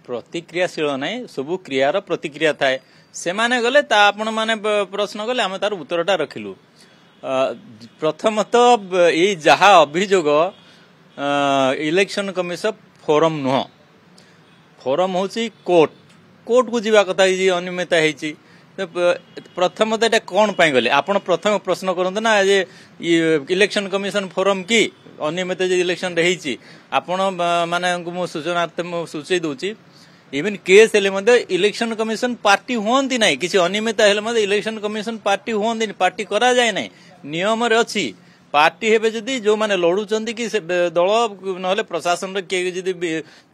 प्रतिक्रियाशील ना सबू क्रियार प्रतिक्रिया थाए से माने गले आपण माने प्रश्न गले आम तार उत्तरटा रखिलु। प्रथमतः ये जहा अभियोग इलेक्शन कमिशन फोरम नुह फोरम हूँ कोर्ट कोर्ट को जीवा कथा अनियमितता होती प्रथमतः एटा कौन पाई गले आपण प्रथम प्रश्न करते ना जे इलेक्शन कमिशन फोरम की अनियमित इलेक्शन रही आपण माने सूचनार्थ सूचई दूची इवन केस हेले इलेक्शन कमिशन पार्टी हुंती ना किसी अनियमित हेले इलेक्शन कमिशन पार्टी हुंती पार्टी करा जाए ना नियम रे अच्छी पार्टी हेबे जदी जो माने लड़ुचंती कि दल नहले प्रशासन रे के जदी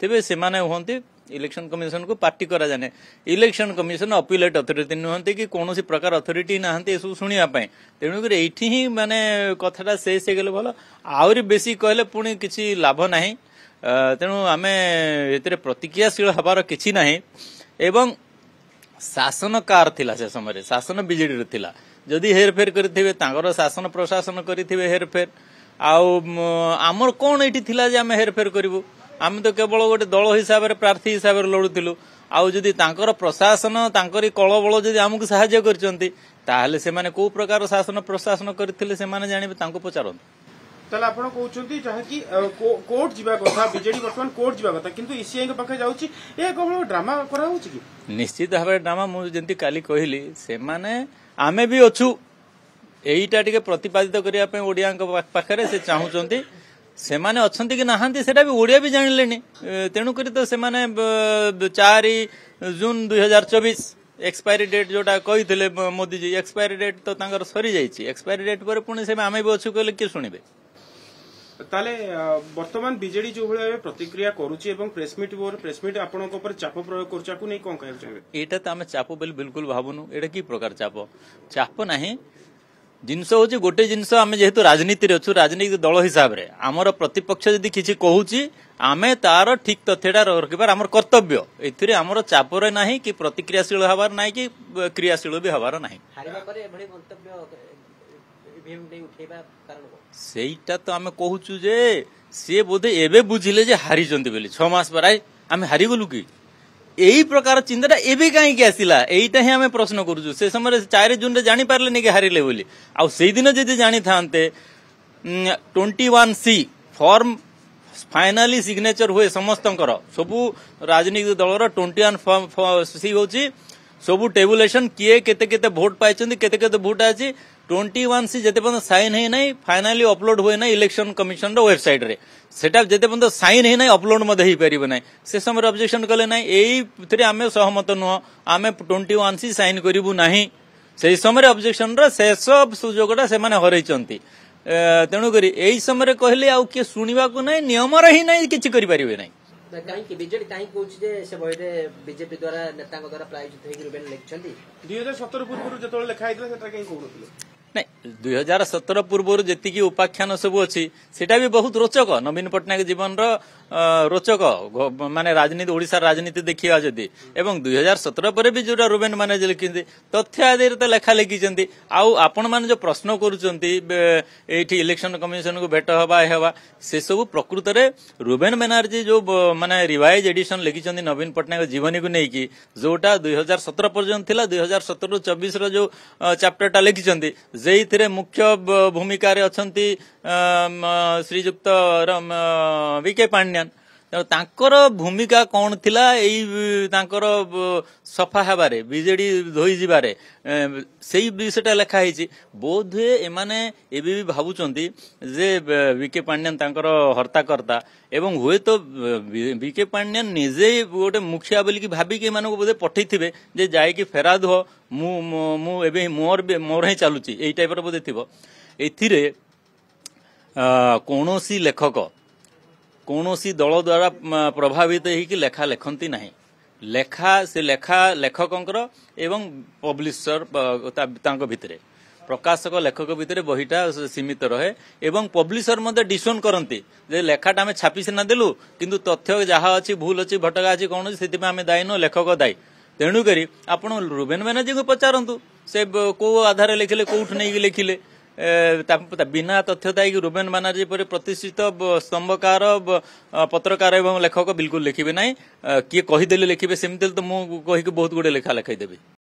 थिबे से माने हुंती इलेक्शन कमिशन को पार्टी करा जाने इलेक्शन कमिशन अपीलेट अथॉरिटी नुहंती कि कौन सी प्रकार अथॉरिटी नहांती सब शुणिया तेणुक एठी ही माने कथाटा से गले भल आहरी बेसी कहले पुणी किसी लाभ नाही तेणु आम ए प्रतिक्रियाशील हबार किछि नाही एवं शासन कार थिला से समय शासन बीजेडी रे थिला जदि हेरफेर करिथिबे तांगर शासन प्रशासन करिथिबे हेरफेर आमर कौन एठी थिला जे आम हेरफेर करिवु आम तो केवल गोटे दल हिसाब से प्रार्थी हिसाब से लड़ुलु आउ जदि तांकर प्रशासन तांकरी कल बल जदि आमको साहाय्य करचंती ताहले से माने को प्रकार शासन प्रशासन करथिले से माने जानिबे तांको पचारंतु ताले आपण कहउचंती जहा कि कोर्ट जीवा कथा बीजेडी वर्तमान कोर्ट जीवा कथा किंतु ईसीआई के पाखे जाउची ए केवल ड्रामा करा होची कि निश्चित भाबे ड्रामा मु जेंती काली कहिली से माने आमे भी अछु एईटा टिके प्रतिपादित करिया पे ओडिया पाखरे से चाहुचंती से माने अच्छंती कि नहांती सेटा भी ओडिया भी जानिलेनी तेणु करी तो से माने 4 जून 2024 एक्सपायरी डेट जोटा कहिथिले मोदी जी एक्सपायरी डेट तो तांगर सरी जाईची एक्सपायरी डेट पर पुणी से आमे भी अछु कहले के सुनिबे ताले वर्तमान बीजेडी जो भले प्रतिक्रिया करूची एवं प्रेस मीट आपनक ऊपर चाप प्रयोग करचाकू नै कोन कहै छै एटा त आमे चाप बोली बिल्कुल भाबुनु एटा की प्रकार चाप नाही जिनस हूँ गोटे जिनस आम जेहेतु राजनीति अच्छु राजनीतिक दल हिसाब से आमर प्रतिपक्ष जदि किसी कहूँ आमे तार ठीक तथ्यटा रखिबार आमर कर्तव्य एथिरे आमर चापर नाही कि प्रतिक्रियाशील हबार नाही कि क्रियाशील भी हबार नाही सेटा तो आमे कहूचु जे सी बोधे एबे बुझिले जे हारी चंती बोली 6 मास पर आमे हारी गलु कि यही प्रकार चिंताटा एबे कहीं आसला यहीटा ही आम प्रश्न करूँ से समय 4 जून रे जानी पारले नहीं कि हारिले बोली आउ सेई दिन जदि जानी थांते 21C फॉर्म फाइनाली सिग्नेचर हुए समस्तंकर सबू राजनीतिक दलर 21C होची सबू टेबुलेशन किए केते केते वोट पाइछंती केते केते वोट आछि 21C जेते पर्यंत साइन है नहीं फाइनाली अपलोड हुए ना इलेक्शन कमिशन रो वेबसाइट रे सेटा जेते पर्यंत साइन है नहीं अपलोड मधे ही परिबे नहीं से समय ऑब्जेक्शन कले नहीं एई थरे आमे सहमत नुह आमे 21C साइन करिवु नहीं से समय ऑब्जेक्शन रो शेष सुजोगटा से माने हरैचंती तेणु करी एई समय कहले आउ के सुनिबा को नहीं नियम रही नहीं किछि करि परिबे नहीं काई बीजेडी काई कहूछ जे से बहिरे बीजेपी द्वारा नेताଙ୍କ द्वारा प्रायोजित होई रुबेन लेखछंती 2017 पूर्व जतोल लेखा आइतला सेटा काई कहउनथिले नहीं 2017 पूर्व जी उपाख्यान सब अच्छी सेटा भी बहुत रोचक नवीन पट्टनायक जीवन रोचक माने राजनीति ओडिशा राजनीति देखिया जदि एवं 2017 पर भी जोटा रुबेन माने लिखि तथ्य आदि तो लेखा लिखिं आउ आपण माने जो प्रश्न करूचंती एठी इलेक्शन कमिशन को भेट हवा से सब प्रकृत रे रुबेन बनर्जी जो माने रिवाइज एडिशन लिखिं नवीन पट्टनायक जीवनी को लेकिन जोटा 2017 पर्यंत थिला 2017 24 रो जो चैप्टरटा लिखिं जे मुख्य भूमिका अच्छी श्रीजुक्त विके पांड्यान तांकर भूमिका कौन थिला तांकर सफा हबारे बीजेडी धोई जिबारे सेई विषयटा लेखा है बोध हुए एमाने एबे भी भाबुचंती जे विके पांड्यान तांकर हर्ताकर्ता एवं हुए तो विके पांड्यान निजे गोटे मुखिया बोली भाबिक एमानक बोधे पठैथिबे जे जाय कि फेराद हो मु एबे मोर ही चलुची एई टाइपर बोधे थिबो एथिरे कोनोसी लेखक कोनोसी दल द्वारा प्रभावित होइकि लेखा लेखंती नाही लेखा से लेखा लेखकंकर एवं पब्लिशर तांको भितरे प्रकाशक लेखक भितर बहीटा सीमित रहे एवं पब्लिशर मध्य डिसोन करती जे लेखाटा आम छापी सीना देलु किंतु तथ्य जहाँ अच्छी भूल अच्छी भटका अच्छी कौन से आम दायी न लेखक दायी तेणुक आप रुबेन बनर्जी को पचारतु से कौ आधार लिखिले कौठ नहीं लिखिले ବିନା ତଥ୍ୟ ଦାୟୀ ରୁବେନ ବାନାର୍ଜୀ ପରି ପ୍ରତିଷ୍ଠିତ ସ୍ତମ୍ଭକାର ପତ୍ରକାର ଏବଂ ଲେଖକ ବିଲକୁଲ ଲେଖିବେ ନାହିଁ। କିଏ କହିଦେଲେ ଲେଖିବେ, ସେମିତି ତ ମୁଁ କହିକି ବହୁତ ଗୁଡେ ଲେଖା ଲେଖାଇଦେବି।